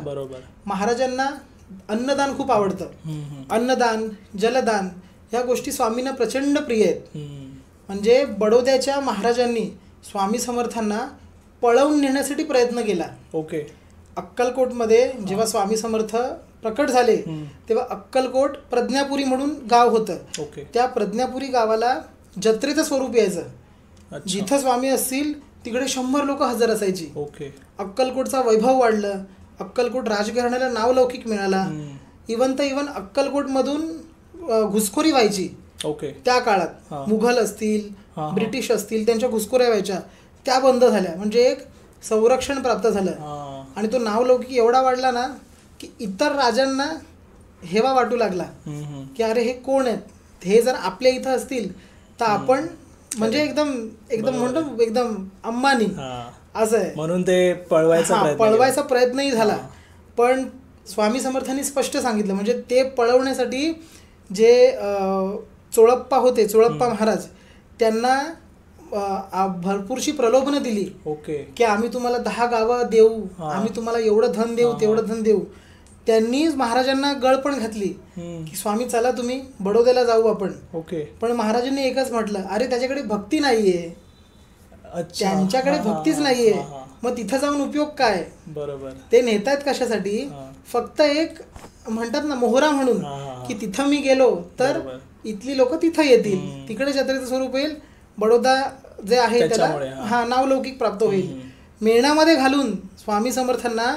बरोबर. महाराजांना अन्नदान खूप आवडतं. अन्नदान, जलदान ह्या गोष्टी स्वामींना प्रचंड प्रिय आहेत. म्हणजे बडोद्याच्या महाराजांनी स्वामी समर्थांना पळवून नेण्यासाठी प्रयत्न केला. ओके. अक्कलकोटमध्ये जेव्हा स्वामी समर्थ प्रकट झाले तेव्हा अक्कलकोट प्रज्ञापुरी म्हणून गाव होतं. ओके. त्या प्रज्ञापुरी गावाला जत्रेचं स्वरूप यायचं. जिथं स्वामी असतील तिकडे 100 लोक हजर असायची. ओके. अक्कलकोटचा वैभव वाढलं. अक्कलकोट राजघराण्याला नावलौकिक मिळाला. इवन अक्कलकोटमधून घुसखोरी व्हायची. ओके. त्या काळात मुघल असतील, ब्रिटिश असतील, त्यांच्या घुसखोऱ्या व्हायच्या, त्या बंद झाल्या. म्हणजे एक संरक्षण प्राप्त झालं. आणि तो नावलौकिक एवढा वाढला ना की इतर राजांना हेवा वाटू लागला की अरे हे कोण आहेत, हे जर आपल्या इथं असतील तर आपण म्हणजे एकदम म्हणतो एकदम अंबानी असं आहे. म्हणून ते पळवायचा प्रयत्नही झाला. पण स्वामी समर्थांनी स्पष्ट सांगितलं, म्हणजे ते पळवण्यासाठी जे चोळप्पा होते, चोळप्पा महाराज, त्यांना भरपूरशी प्रलोभनं दिली. ओके. की आम्ही तुम्हाला 10 गावं देऊ, आम्ही तुम्हाला एवढं धन देऊ, तेवढं धन देऊ. त्यांनी महाराजांना गळ पण घातली की स्वामी चला तुम्ही बडोद्याला जाऊ आपण. ओके. पण महाराजांनी एकच म्हटलं, अरे त्याच्याकडे भक्ती नाहीये, त्यांच्याकडे भक्तीच नाहीये, मग तिथं जाऊन उपयोग काय. बरोबर. ते नेतायत कशासाठी, फक्त एक म्हणतात ना मोहरा म्हणून, की तिथं मी गेलो तर इथली लोक तिथं येतील, तिकडे जत्रेचं स्वरूप येईल, बडोदा जे आहे त्याला नावलौकिक प्राप्त होईल. मेणामध्ये घालून स्वामी समर्थांना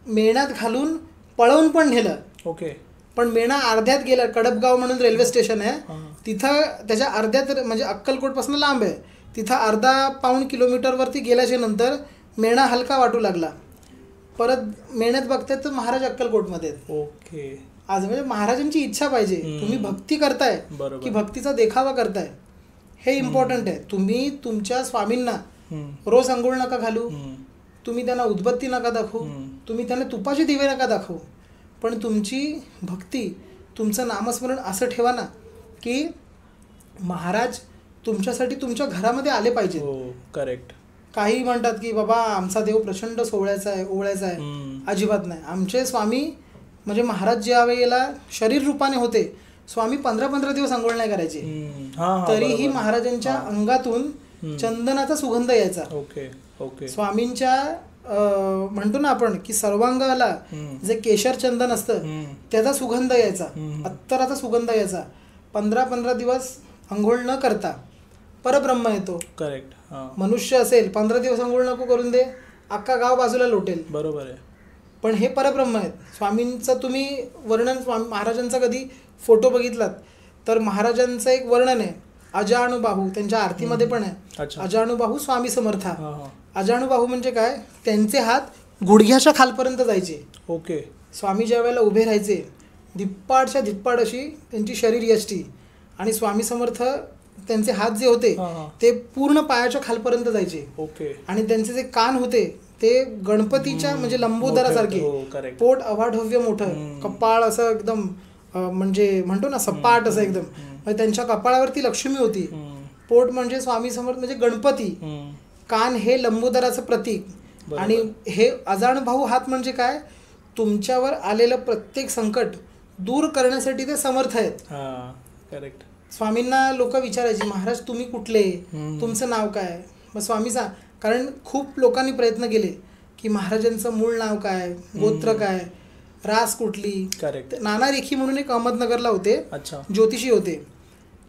मेणात घालून पळवून पण नेलं. ओके. पण मेणा अर्ध्यात गेला. कडपगाव म्हणून रेल्वे स्टेशन आहे, तिथं त्याच्या अर्ध्यात, म्हणजे अक्कलकोटपासून लांब आहे, तिथं अर्धा-पाऊण किलोमीटरवरती गेल्याच्या नंतर मेणा हलका वाटू लागला. परत मेण्यात बघतायत तर महाराज अक्कलकोटमध्ये. ओके. आज म्हणजे महाराजांची इच्छा पाहिजे, तुम्ही भक्ती करताय की भक्तीचा देखावा करताय, हे इम्पॉर्टंट आहे. तुम्ही तुमच्या स्वामींना रोज अंघोळ नका घालू, तुम्ही त्यांना उदबत्ती नका दाखवू, तुम्ही त्यांना तुपाचे दिवे नका दाखवू, पण तुमची भक्ती, तुमचं नामस्मरण असं ठेवा ना की महाराज तुमच्यासाठी तुमच्या घरामध्ये आले पाहिजे. करेक्ट. काही म्हणतात की बाबा आमचा देव प्रचंड सोहळ्याचा आहे, ओवळ्याचा आहे. अजिबात नाही. आमचे स्वामी म्हणजे महाराज ज्या वेळेला शरीर रूपाने होते, स्वामी 15-15 दिवस अंघोळ नाही करायचे, तरीही महाराजांच्या अंगातून चंदनाचा सुगंध यायचा. ओके. ओके. स्वामींच्या म्हणतो ना आपण की सर्वांगाला जे केशर चंदन असतं त्याचा सुगंध यायचा, अत्तराचा सुगंध यायचा. 15-15 दिवस अंघोळ न करता परब्रह्म येतो. करेक्ट. मनुष्य असेल 15 दिवस अंघोळ नको करून दे, अख्खा गाव बाजूला लोटेल. बरोबर आहे. पण हे परब्रह्म आहेत. स्वामींचं तुम्ही वर्णन, महाराजांचा कधी फोटो बघितलात तर महाराजांचं एक वर्णन आहे, अजानुबाहू, त्यांच्या आरतीमध्ये पण आहे, अजानुबाहू स्वामी समर्था. अजानुबाहू म्हणजे काय, त्यांचे हात गुडघ्याच्या खालपर्यंत जायचे. ओके. स्वामी ज्या वेळेला उभे राहायचे, धिप्पाडच्या धिप्पाड अशी त्यांची शरीर यष्टी, आणि स्वामी समर्थ त्यांचे हात जे होते ते पूर्ण पायाच्या खालपर्यंत जायचे. ओके. आणि त्यांचे जे कान होते ते गणपतीच्या म्हणजे लंबोदरासारखे, पोट अवाढव्य मोठं, कपाळ असं एकदम म्हणजे म्हणतो ना सपाट असं एकदम, त्यांच्या कपाळावरती लक्ष्मी होती. पोट म्हणजे स्वामी समर्थ म्हणजे गणपती, कान हे लंबोदराचं प्रतीक. आणि हे अजानुभाऊ हात म्हणजे काय, तुमच्यावर आलेलं प्रत्येक संकट दूर करण्यासाठी ते समर्थ आहेत. करेक्ट. स्वामींना लोक विचारायची, महाराज तुम्ही कुठले, तुमचं नाव काय. मग स्वामी सांग, कारण खूप लोकांनी प्रयत्न केले की महाराजांचं मूळ नाव काय, गोत्र काय, रास कुठली. करेक्ट. नाना रेखी म्हणून एक अहमदनगरला होते, ज्योतिषी होते.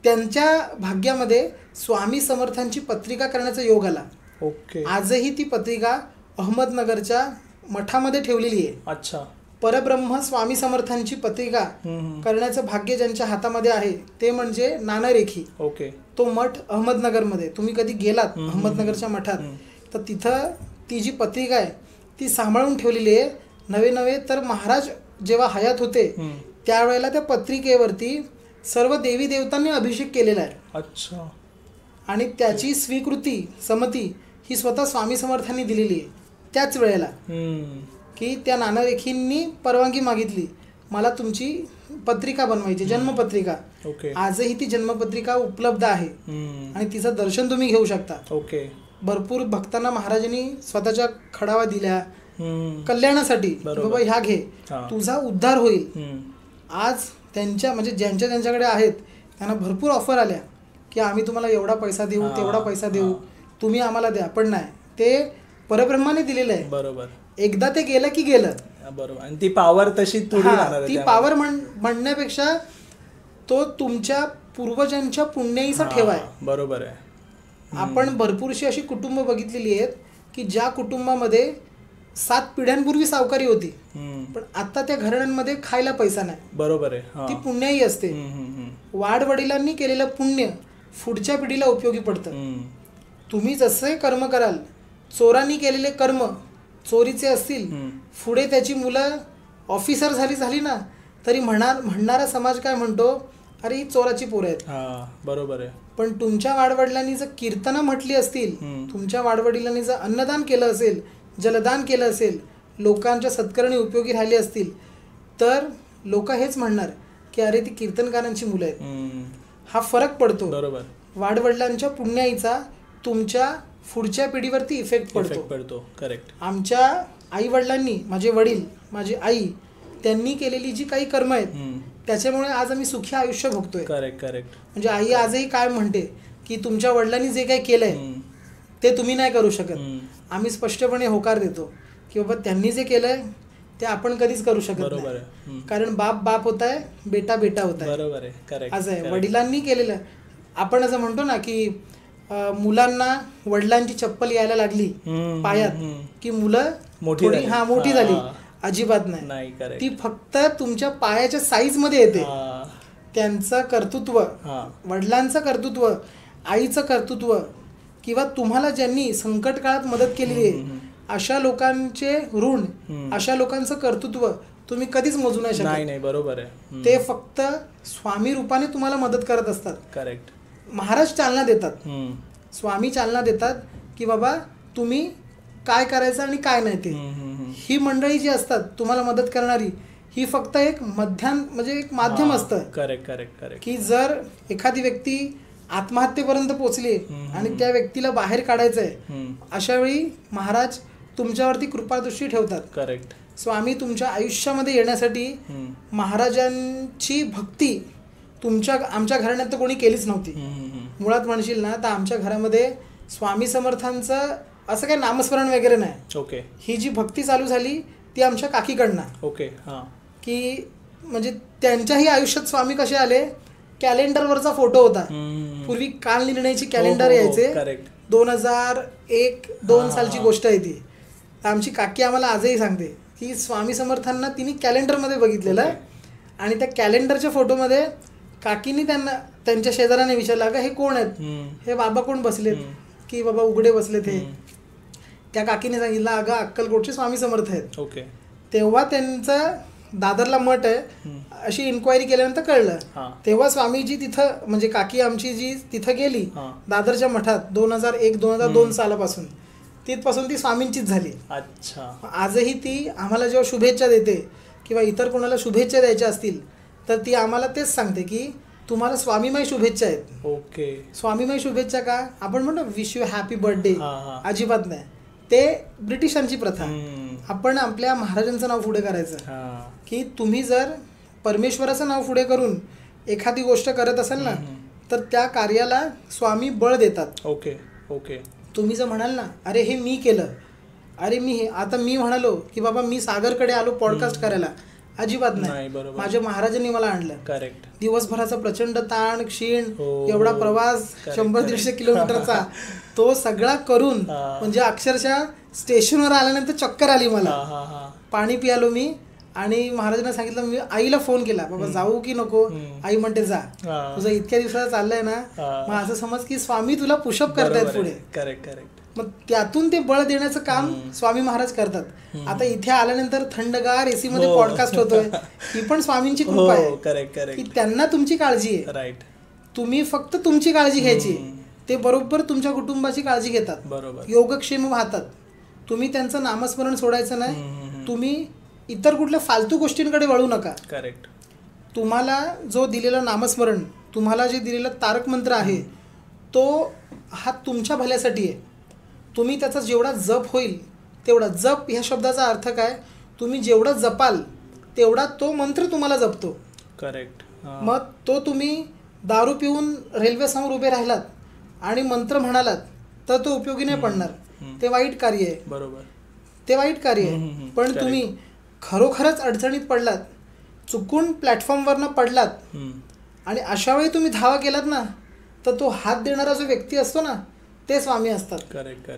त्यांच्या भाग्यामध्ये स्वामी समर्थांची पत्रिका करण्याचा योग आला. ओके. आजही ती पत्रिका अहमदनगरच्या मठामध्ये ठेवलेली आहे. अच्छा. परब्रह्म स्वामी समर्थांची पत्रिका करण्याचं भाग्य ज्यांच्या हातामध्ये आहे ते म्हणजे नाना रेखी. ओके. तो मठ अहमदनगरमध्ये, तुम्ही कधी गेलात अहमदनगरच्या मठात तर तिथं ती जी पत्रिका आहे ती सांभाळून ठेवलेली आहे. नवे तर महाराज जेव्हा हयात होते त्यावेळेला त्या पत्रिकेवरती सर्व देवी देवतांनी अभिषेक केलेला आहे. अच्छा. आणि त्याची स्वीकृती, समती ही स्वतः स्वामी समर्थांनी दिलेली आहे त्याच वेळेला. की त्या नाना रेखींनी परवानगी मागितली, मला तुमची पत्रिका बनवायची, जन्मपत्रिका. आजही ती जन्मपत्रिका उपलब्ध आहे आणि तिचं दर्शन तुम्ही घेऊ शकता. ओके. भरपूर भक्तांना महाराजांनी स्वतःच्या खडावा दिल्या, कल्याणासाठी, बाबा ह्या घे, तुझा उद्धार होईल. आज त्यांच्या म्हणजे ज्यांच्याकडे आहेत त्यांना भरपूर ऑफर आल्या की आम्ही तुम्हाला एवढा पैसा देऊ, तेवढा पैसा देऊ, तुम्ही आम्हाला द्या. पण नाही, ते परब्रह्माने दिलेलं आहे. बरोबर. एकदा ते गेलं की गेलं. बरोबर. आणि ती पॉवर तशी ती पॉवर म्हणण्यापेक्षा तो तुमच्या पूर्वजांच्या पुण्याईचा ठेवा आहे. बरोबर आहे. आपण भरपूरशी अशी कुटुंब बघितलेली आहेत की ज्या कुटुंबामध्ये 7 पिढ्यांपूर्वी सावकारी होती, पण आता त्या घराण्यांमध्ये खायला पैसा नाही. बरोबर आहे. ती पुण्याई असते. वाडवडिलांनी केलेलं पुण्य पुढच्या पिढीला उपयोगी पडतं. तुम्ही जसे कर्म कराल, चोरांनी केलेले कर्म चोरीचे असतील, पुढे त्याची मुलं ऑफिसर झाली ना तरी म्हणणारा समाज काय म्हणतो, अरे ही चोराची पोरं आहेत. बरोबर आहे. पण तुमच्या वाडवडिलांनी जर कीर्तनं म्हटली असतील, तुमच्या वाडवडिलांनी जर अन्नदान केलं असेल, जलदान केलं असेल, लोकांच्या सत्कर्णी उपयोगी राहिले असतील, तर लोक हेच म्हणणार की अरे ती कीर्तनकारांची मुलं आहेत. हा फरक पडतो. बरोबर. वाडवडिलांच्या पुण्याईचा तुमच्या पुढच्या पिढीवरती इफेक्ट पडतो. करेक्ट. आमच्या आई वडिलांनी, माझे वडील, माझी आई, त्यांनी केलेली जी काही कर्म आहेत त्याच्यामुळे आज आम्ही सुखी आयुष्य भोगतोय. करेक्ट. म्हणजे आई आजही काय म्हणते की तुमच्या वडिलांनी जे काही केलंय ते तुम्ही नाही करू शकत. आम्ही स्पष्टपणे होकार देतो की बाबा त्यांनी जे केलंय ते आपण कधीच करू शकत नाही. कारण बाप होत आहे, बेटा होत आहे. बरोबर आहे. करेक्ट. असं आहे. वडिलांनी केलेलं, आपण असं म्हणतो ना की मुलांना वडिलांची चप्पल यायला लागली पायात की मुलं मोठी झाली. अजिबात नाही. ती फक्त तुमच्या पायाच्या साईज मध्ये येते. त्यांचं कर्तृत्व, वडिलांचं कर्तृत्व, आईचं कर्तृत्व, किंवा तुम्हाला ज्यांनी संकट काळात मदत केलेली आहे अशा लोकांचे ऋण, अशा लोकांचं कर्तृत्व तुम्ही कधीच मोजू नाही शकत. नाही. बरोबर आहे. ते फक्त स्वामी रूपाने तुम्हाला मदत करत असतात. करेक्ट. महाराज चालना देतात, स्वामी चालना देतात की बाबा तुम्ही काय करायचं आणि काय नाही ते. ही मंडळी जी असतात तुम्हाला मदत करणारी, ही फक्त एक माध्यम असतं. करेक्ट. की जर एखादी व्यक्ती आत्महत्येपर्यंत पोहोचली आणि त्या व्यक्तीला बाहेर काढायचंय, अशा वेळी महाराज तुमच्यावरती कृपादृष्टी ठेवतात. करेक्ट. स्वामी तुमच्या आयुष्यामध्ये येण्यासाठी महाराजांची भक्ती आमच्या घराण्यात तर कोणी केलीच नव्हती. मुळात म्हणशील ना तर आमच्या घरामध्ये स्वामी समर्थांचं असं काही नामस्मरण वगैरे नाही. ओके. ही जी भक्ती चालू झाली ती आमच्या काकीकडनं. ओके. की म्हणजे त्यांच्याही आयुष्यात स्वामी कसे आले, कॅलेंडरवरचा फोटो होता. पूर्वी काल निर्णयाची कॅलेंडर यायचे. 2001-2 सालची गोष्ट आहे ती. आमची काकी आम्हाला आजही सांगते की स्वामी समर्थांना तिने कॅलेंडरमध्ये बघितलेलं आणि त्या कॅलेंडरच्या फोटोमध्ये काकीनी त्यांच्या शेजाऱ्याने विचारलं, का हे कोण आहेत, हे बाबा कोण बसलेत, की बाबा उघडे बसलेत हे. त्या काकीने सांगितलं, अगं अक्कलकोटचे स्वामी समर्थ आहेत. ओके. तेव्हा त्यांचं दादरला मठ आहे अशी इन्क्वायरी केल्यानंतर कळलं. तेव्हा स्वामीजी तिथं, म्हणजे काकी आमची जी तिथं गेली दादरच्या मठात 2001-2002 सालापासून, तिथपासून ती स्वामींचीच झाली. अच्छा. आजही ती आम्हाला जेव्हा शुभेच्छा देते किंवा इतर कोणाला शुभेच्छा द्यायच्या असतील तर ती आम्हाला तेच सांगते की तुम्हाला स्वामीमय शुभेच्छा आहेत. ओके. स्वामीमय शुभेच्छा का, आपण म्हणतो विश यू हॅपी बर्थडे, अजिबात नाही. ते ब्रिटिशांची प्रथा. आपण आपल्या महाराजांचं नाव पुढे करायचं. की तुम्ही जर परमेश्वराचं नाव पुढे करून एखादी गोष्ट करत असाल ना तर त्या कार्याला स्वामी बळ देतात. ओके. ओके. तुम्ही जर म्हणाल ना, अरे हे मी केलं, अरे आता मी म्हणालो की बाबा मी सागरकडे आलो पॉडकास्ट करायला, अजिबात नाही. माझ्या महाराजांनी मला आणलं. करेक्ट. दिवसभराचा प्रचंड ताण, क्षीण, एवढा प्रवास 100-150 किलोमीटरचा, तो सगळा करून म्हणजे अक्षरशः स्टेशनवर आल्यानंतर चक्कर आली मला. पाणी पियालो मी आणि महाराजांना सांगितलं, मी आईला फोन केला, बाबा जाऊ की नको. आई म्हणते जा, तुझं इतक्या दिवसाचा चाललंय ना, मग असं समज की स्वामी तुला पुशअप करतायत पुढे. करेक्ट. मग त्यातून ते बळ देण्याचं काम स्वामी महाराज करतात. आता इथे आल्यानंतर थंडगार एसी मध्ये पॉडकास्ट होतोय, ही पण स्वामींची कृपा आहे की त्यांना तुमची काळजी आहे. राईट. तुम्ही फक्त तुमची काळजी घ्यायची, ते बरोबर तुमच्या कुटुंबाची काळजी घेतात. बरोबर. योगक्षेम वाहतात. तुम्ही त्यांचं नामस्मरण सोडायचं नाही. तुम्ही इतर कुठल्या फालतू गोष्टींकडे वळू नका. करेक्ट. तुम्हाला जो दिलेलं नामस्मरण, तुम्हाला जे दिलेलं तारक मंत्र आहे, तो हा तुमच्या भल्यासाठी आहे. तुम्ही त्याचा जेवढा जप होईल तेवढा. जप ह्या शब्दाचा अर्थ काय, तुम्ही जेवढं जपाल तेवढा तो मंत्र तुम्हाला जपतो. करेक्ट. मग तो तुम्ही दारू पिऊन रेल्वे समोर उभे राहिलात आणि मंत्र म्हणालात तर तो उपयोगी नाही पडणार. ते वाईट कार्य आहे. बरोबर. ते वाईट कार्य आहे. पण तुम्ही खरोखरच अडचणीत पडलात, चुकून प्लॅटफॉर्मवरनं पडलात आणि अशा वेळी तुम्ही धावा केलात ना, तर तो हात देणारा जो व्यक्ती असतो ना, ते स्वामी असतात. करेक्ट.